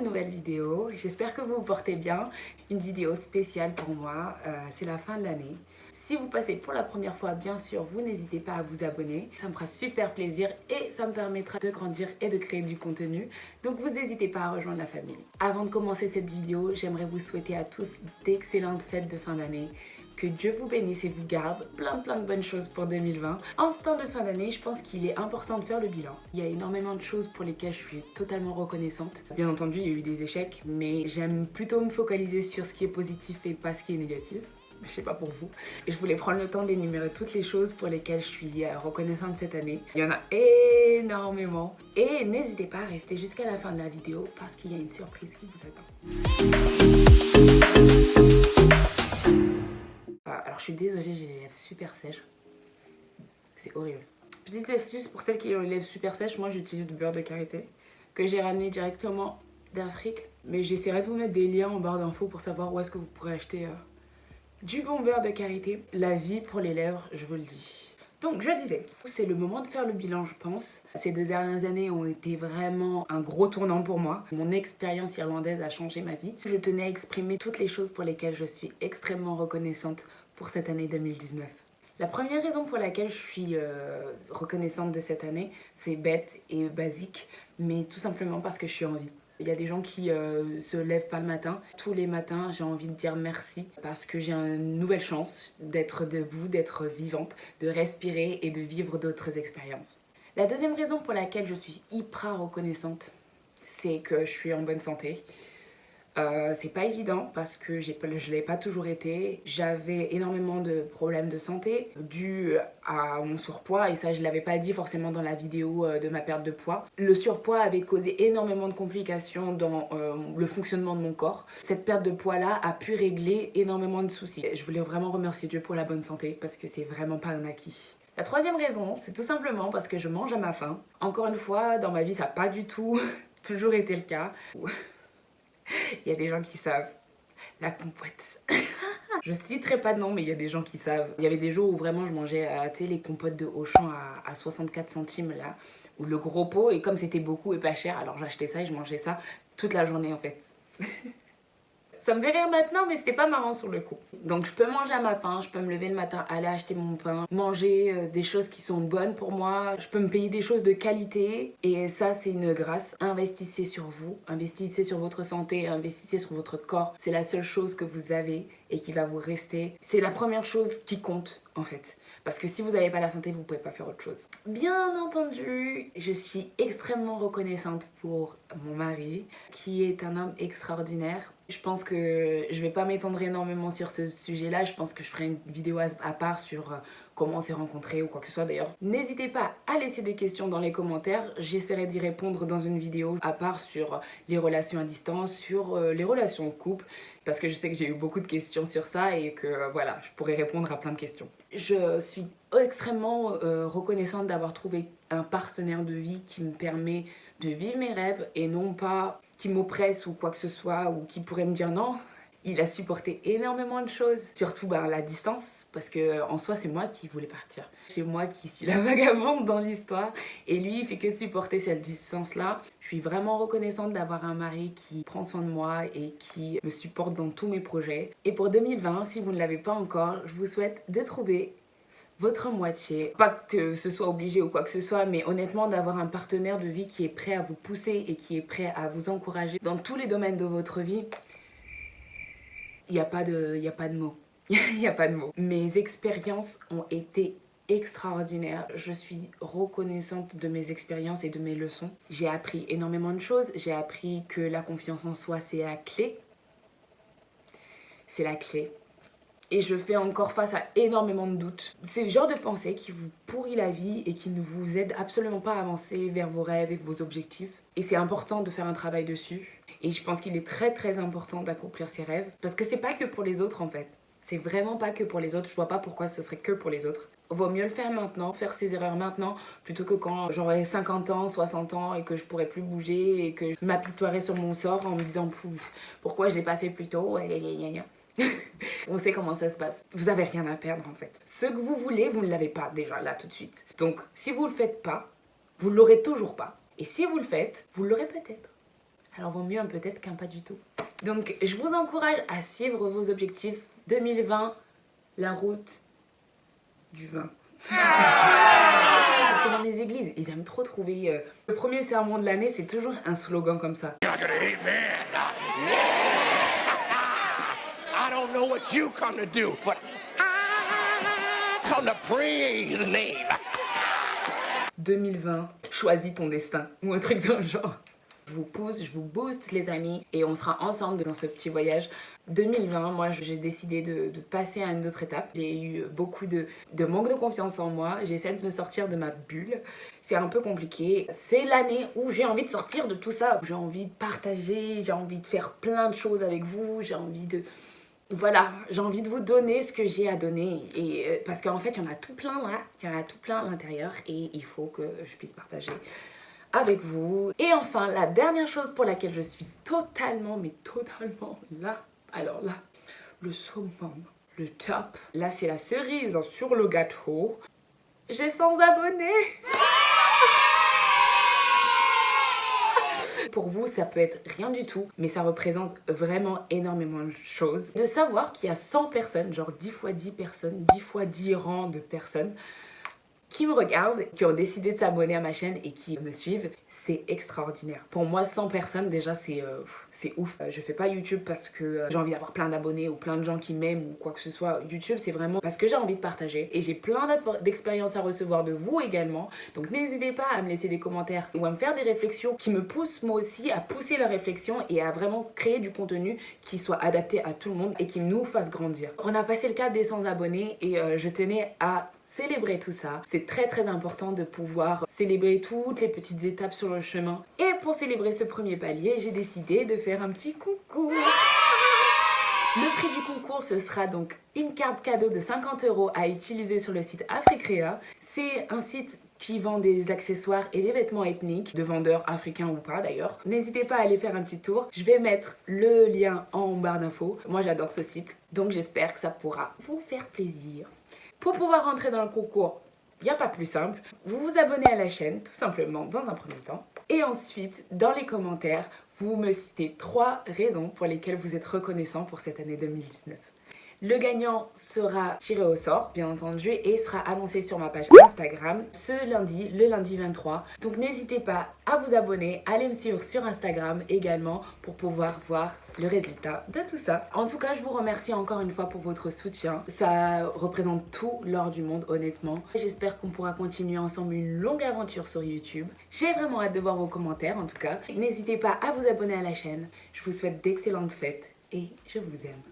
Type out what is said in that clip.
une nouvelle vidéo, j'espère que vous vous portez bien. Une vidéo spéciale pour moi, c'est la fin de l'année. Si vous passez pour la première fois, bien sûr, vous n'hésitez pas à vous abonner. Ça me fera super plaisir et ça me permettra de grandir et de créer du contenu. Donc vous n'hésitez pas à rejoindre la famille. Avant de commencer cette vidéo, j'aimerais vous souhaiter à tous d'excellentes fêtes de fin d'année. Que Dieu vous bénisse et vous garde plein de bonnes choses pour 2020. En ce temps de fin d'année, je pense qu'il est important de faire le bilan. Il y a énormément de choses pour lesquelles je suis totalement reconnaissante. Bien entendu, il y a eu des échecs, mais j'aime plutôt me focaliser sur ce qui est positif et pas ce qui est négatif. Je sais pas pour vous. Et je voulais prendre le temps d'énumérer toutes les choses pour lesquelles je suis reconnaissante cette année. Il y en a énormément. Et n'hésitez pas à rester jusqu'à la fin de la vidéo parce qu'il y a une surprise qui vous attend. Alors je suis désolée, j'ai les lèvres super sèches. C'est horrible. Petite astuce pour celles qui ont les lèvres super sèches, moi j'utilise du beurre de karité que j'ai ramené directement d'Afrique. Mais j'essaierai de vous mettre des liens en barre d'infos pour savoir où est-ce que vous pourrez acheter du bon beurre de karité. La vie pour les lèvres, je vous le dis. Donc je disais, c'est le moment de faire le bilan je pense. Ces 2 dernières années ont été vraiment un gros tournant pour moi. Mon expérience irlandaise a changé ma vie. Je tenais à exprimer toutes les choses pour lesquelles je suis extrêmement reconnaissante pour cette année 2019. La première raison pour laquelle je suis reconnaissante de cette année, c'est bête et basique, mais tout simplement parce que je suis en vie. Il y a des gens qui se lèvent pas le matin. Tous les matins, j'ai envie de dire merci parce que j'ai une nouvelle chance d'être debout, d'être vivante, de respirer et de vivre d'autres expériences. La deuxième raison pour laquelle je suis hyper reconnaissante, c'est que je suis en bonne santé. C'est pas évident parce que je l'ai pas toujours été. J'avais énormément de problèmes de santé dus à mon surpoids et ça je l'avais pas dit forcément dans la vidéo de ma perte de poids. Le surpoids avait causé énormément de complications dans le fonctionnement de mon corps. Cette perte de poids là a pu régler énormément de soucis. Je voulais vraiment remercier Dieu pour la bonne santé parce que c'est vraiment pas un acquis. La troisième raison, c'est tout simplement parce que je mange à ma faim. Encore une fois, dans ma vie ça n'a pas du tout toujours été le cas. Il y a des gens qui savent. La compote. Je citerai pas de nom, mais il y a des gens qui savent. Il y avait des jours où vraiment je mangeais les compotes de Auchan à 64 centimes là, ou le gros pot, et comme c'était beaucoup et pas cher, alors j'achetais ça et je mangeais ça toute la journée en fait. Ça me fait rire maintenant, mais c'était pas marrant sur le coup. Donc je peux manger à ma faim, je peux me lever le matin, aller acheter mon pain, manger des choses qui sont bonnes pour moi, je peux me payer des choses de qualité, et ça c'est une grâce. Investissez sur vous, investissez sur votre santé, investissez sur votre corps. C'est la seule chose que vous avez et qui va vous rester. C'est la première chose qui compte en fait. Parce que si vous n'avez pas la santé, vous pouvez pas faire autre chose. Bien entendu, je suis extrêmement reconnaissante pour mon mari, qui est un homme extraordinaire. Je pense que je vais pas m'étendre énormément sur ce sujet-là. Je pense que je ferai une vidéo à part sur comment on s'est rencontrés ou quoi que ce soit d'ailleurs. N'hésitez pas à laisser des questions dans les commentaires. J'essaierai d'y répondre dans une vidéo à part sur les relations à distance, sur les relations de couple. Parce que je sais que j'ai eu beaucoup de questions sur ça et que voilà, je pourrais répondre à plein de questions. Je suis extrêmement reconnaissante d'avoir trouvé un partenaire de vie qui me permet de vivre mes rêves et non pas qui m'oppresse ou quoi que ce soit ou qui pourrait me dire non. Il a supporté énormément de choses, surtout la distance, parce que en soi c'est moi qui voulais partir. C'est moi qui suis la vagabonde dans l'histoire et lui il fait que supporter cette distance-là. Je suis vraiment reconnaissante d'avoir un mari qui prend soin de moi et qui me supporte dans tous mes projets. Et pour 2020, si vous ne l'avez pas encore, je vous souhaite de trouver votre moitié. Pas que ce soit obligé ou quoi que ce soit, mais honnêtement d'avoir un partenaire de vie qui est prêt à vous pousser et qui est prêt à vous encourager dans tous les domaines de votre vie. Il n'y a pas de mots. Il n'y a pas de mots. Mes expériences ont été extraordinaires. Je suis reconnaissante de mes expériences et de mes leçons. J'ai appris énormément de choses. J'ai appris que la confiance en soi, c'est la clé. C'est la clé. Et je fais encore face à énormément de doutes. C'est le genre de pensée qui vous pourrit la vie et qui ne vous aide absolument pas à avancer vers vos rêves et vos objectifs. Et c'est important de faire un travail dessus. Et je pense qu'il est très important d'accomplir ses rêves. Parce que c'est pas que pour les autres en fait. C'est vraiment pas que pour les autres. Je vois pas pourquoi ce serait que pour les autres. Vaut mieux le faire maintenant, faire ses erreurs maintenant, plutôt que quand j'aurai 50 ans, 60 ans et que je pourrai plus bouger et que je m'apitoierai sur mon sort en me disant pourquoi je l'ai pas fait plus tôt. On sait comment ça se passe. Vous avez rien à perdre en fait. Ce que vous voulez, vous ne l'avez pas déjà là tout de suite. Donc si vous le faites pas, vous l'aurez toujours pas. Et si vous le faites, vous l'aurez peut-être. Alors vaut mieux un peut-être qu'un pas du tout. Donc je vous encourage à suivre vos objectifs 2020, la route du vin. C'est dans les églises, ils aiment trop trouver... Le premier sermon de l'année, c'est toujours un slogan comme ça. I don't know what you come to do, but I come to praise the name. 2020, choisis ton destin, ou un truc dans le genre. Je vous pousse, je vous booste les amis, et on sera ensemble dans ce petit voyage. 2020, moi j'ai décidé de passer à une autre étape. J'ai eu beaucoup de manque de confiance en moi, j'essaie de me sortir de ma bulle. C'est un peu compliqué. C'est l'année où j'ai envie de sortir de tout ça. J'ai envie de partager, j'ai envie de faire plein de choses avec vous, j'ai envie de... Voilà, j'ai envie de vous donner ce que j'ai à donner. Et parce qu'en fait, il y en a tout plein là, il y en a tout plein à l'intérieur et il faut que je puisse partager avec vous. Et enfin, la dernière chose pour laquelle je suis totalement, mais totalement là, alors là, le summum, le top. Là, c'est la cerise sur le gâteau. J'ai 100 abonnés. Pour vous, ça peut être rien du tout, mais ça représente vraiment énormément de choses. De savoir qu'il y a 100 personnes, genre 10 fois 10 personnes, 10 fois 10 rangs de personnes qui me regardent, qui ont décidé de s'abonner à ma chaîne et qui me suivent, c'est extraordinaire. Pour moi, 100 personnes, déjà, c'est ouf. Je fais pas YouTube parce que j'ai envie d'avoir plein d'abonnés ou plein de gens qui m'aiment ou quoi que ce soit. YouTube, c'est vraiment parce que j'ai envie de partager. Et j'ai plein d'expériences à recevoir de vous également. Donc n'hésitez pas à me laisser des commentaires ou à me faire des réflexions qui me poussent moi aussi à pousser la réflexion et à vraiment créer du contenu qui soit adapté à tout le monde et qui nous fasse grandir. On a passé le cap des 100 abonnés et je tenais à célébrer tout ça. C'est très important de pouvoir célébrer toutes les petites étapes sur le chemin. Et pour célébrer ce premier palier, j'ai décidé de faire un petit concours. Le prix du concours, ce sera donc une carte cadeau de 50 € à utiliser sur le site Africrea. C'est un site qui vend des accessoires et des vêtements ethniques, de vendeurs africains ou pas d'ailleurs. N'hésitez pas à aller faire un petit tour. Je vais mettre le lien en barre d'infos. Moi j'adore ce site, donc j'espère que ça pourra vous faire plaisir. Pour pouvoir rentrer dans le concours, il n'y a pas plus simple. Vous vous abonnez à la chaîne, tout simplement, dans un premier temps. Et ensuite, dans les commentaires, vous me citez 3 raisons pour lesquelles vous êtes reconnaissant pour cette année 2019. Le gagnant sera tiré au sort, bien entendu, et sera annoncé sur ma page Instagram ce lundi, le lundi 23. Donc n'hésitez pas à vous abonner, à aller me suivre sur Instagram également pour pouvoir voir le résultat de tout ça. En tout cas, je vous remercie encore une fois pour votre soutien. Ça représente tout l'or du monde, honnêtement. J'espère qu'on pourra continuer ensemble une longue aventure sur YouTube. J'ai vraiment hâte de voir vos commentaires, en tout cas. N'hésitez pas à vous abonner à la chaîne. Je vous souhaite d'excellentes fêtes et je vous aime.